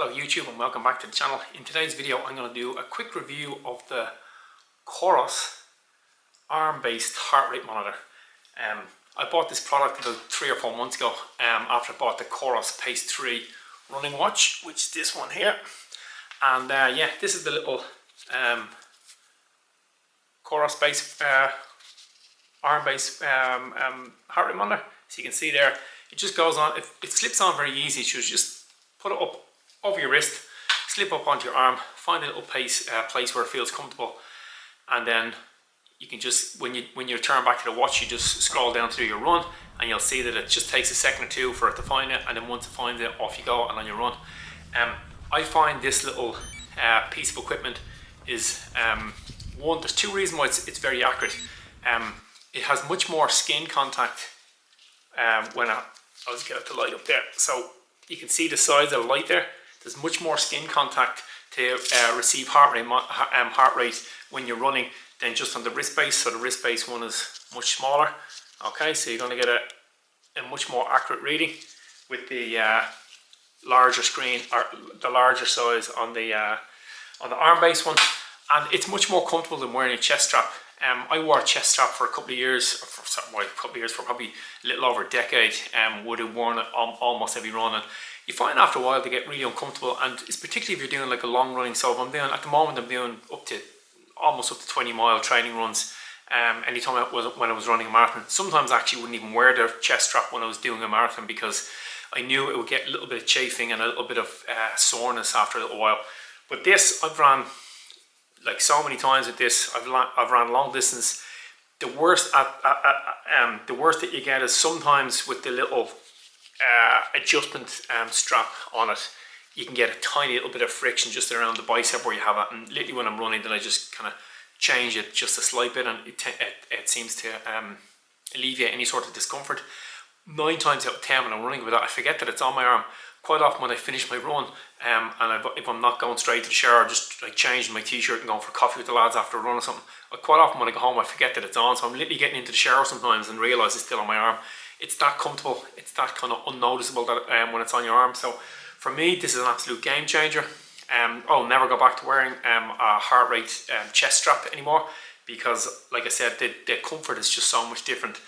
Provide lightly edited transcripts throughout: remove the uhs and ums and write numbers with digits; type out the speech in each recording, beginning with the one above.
Hello YouTube and welcome back to the channel. In today's video I'm going to do a quick review of the Coros arm-based heart rate monitor. I bought this product about 3 or 4 months ago after I bought the Coros Pace 3 running watch, which is this one here. And yeah, this is the little Coros based arm-based heart rate monitor. So you can see there, it just goes on, it slips on very easy. So just put it up over your wrist, slip up onto your arm, find a little place where it feels comfortable, and then you can just, when you turn back to the watch, you just scroll down through your run and you'll see that it just takes a second or two for it to find it, and then once it finds it, off you go and on your run. I find this little piece of equipment is there's 2 reasons why it's very accurate. It has much more skin contact when I'll just get the light up there, so you can see the size of the light there. There's much more skin contact to receive heart rate when you're running than just on the wrist base. So the wrist base one is much smaller. Okay, so you're going to get a much more accurate reading with the larger screen, or the larger size on the arm base one, and it's much more comfortable than wearing a chest strap. I wore a chest strap for a couple of years, for probably a little over a decade. Would have worn it on almost every run, and you find after a while they get really uncomfortable, and it's particularly if you're doing like a long running. So if I'm doing, at the moment I'm doing almost up to 20-mile training runs. Anytime when I was running a marathon, sometimes I actually wouldn't even wear the chest strap when I was doing a marathon, because I knew it would get a little bit of chafing and a little bit of soreness after a little while. But this, I've ran like so many times with this. I've ran long distance. The worst that you get is sometimes with the little adjustment strap on it, you can get a tiny little bit of friction just around the bicep where you have it. And literally when I'm running, then I just kind of change it just a slight bit, and it seems to alleviate any sort of discomfort. 9 times out of 10 when I'm running with it, I forget that it's on my arm. Quite often when I finish my run, and if I'm not going straight to the shower, just like changing my t-shirt and going for coffee with the lads after a run or something, quite often when I go home I forget that it's on. So I'm literally getting into the shower sometimes and realise it's still on my arm. It's that comfortable, it's that kind of unnoticeable that when it's on your arm. So for me, this is an absolute game changer. I'll never go back to wearing a heart rate chest strap anymore, because like I said, the comfort is just so much different.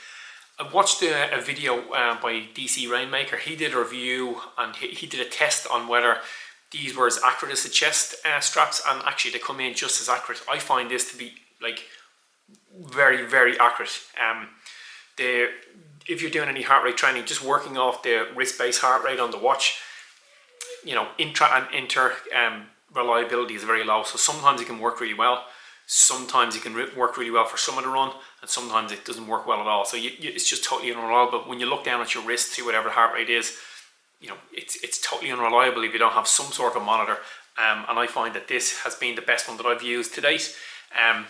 I watched a video by DC Rainmaker. He did a review and he did a test on whether these were as accurate as the chest straps, and actually they come in just as accurate. I find this to be like very, very accurate. If you're doing any heart rate training, just working off the wrist-based heart rate on the watch, you know, intra and inter reliability is very low. So sometimes it can work really well. Sometimes it can work really well for some of the run, and sometimes it doesn't work well at all. So it's just totally unreliable. When you look down at your wrist, see whatever the heart rate is, you know, it's totally unreliable if you don't have some sort of monitor. And I find that this has been the best one that I've used to date.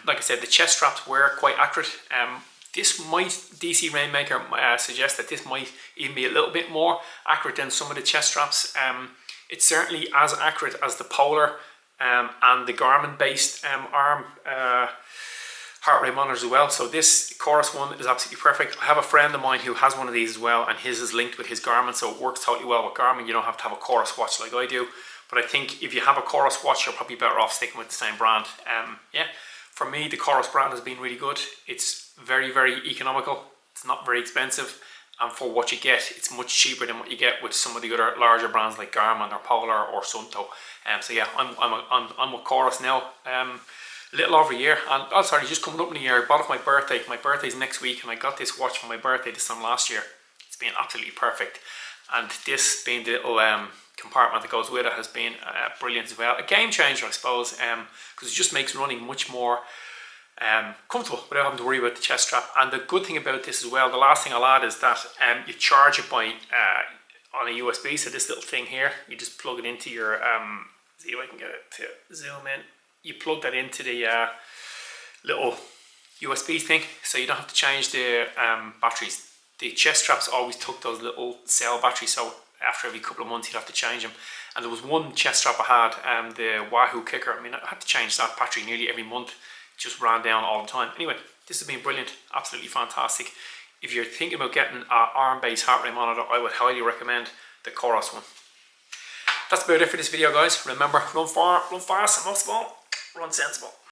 Like I said, the chest straps were quite accurate. This might, DC Rainmaker suggest that this might even be a little bit more accurate than some of the chest straps. It's certainly as accurate as the Polar and the Garmin based arm heart rate monitors as well. So this Coros one is absolutely perfect. I have a friend of mine who has one of these as well, and his is linked with his Garmin, so it works totally well with Garmin. You don't have to have a Coros watch like I do, but I think if you have a Coros watch, you're probably better off sticking with the same brand. Yeah, for me, the Coros brand has been really good. It's very, very economical. It's not very expensive, and for what you get, it's much cheaper than what you get with some of the other larger brands like Garmin or Polar or Sunto. So yeah, I'm with Coros now. A little over a year, and oh sorry, just coming up in a year. I bought it for my birthday. My birthday's next week, and I got this watch for my birthday this time last year. It's been absolutely perfect, and this being the little compartment that goes with it has been brilliant as well. A game changer, I suppose, because it just makes running much more comfortable without having to worry about the chest strap. And the good thing about this as well, the last thing I'll add, is that you charge it by on a USB. So this little thing here, you just plug it into your see if I can get it to zoom in. You plug that into the little USB thing, so you don't have to change the batteries. The chest straps always took those little cell batteries, so after every couple of months you'd have to change them. And there was one chest strap I had, the Wahoo Kicker. I mean, I had to change that battery nearly every month. It just ran down all the time. Anyway, this has been brilliant, absolutely fantastic. If you're thinking about getting an arm-based heart rate monitor, I would highly recommend the Coros one. That's about it for this video, guys. Remember, run far, run fast, and most of all, run sensible.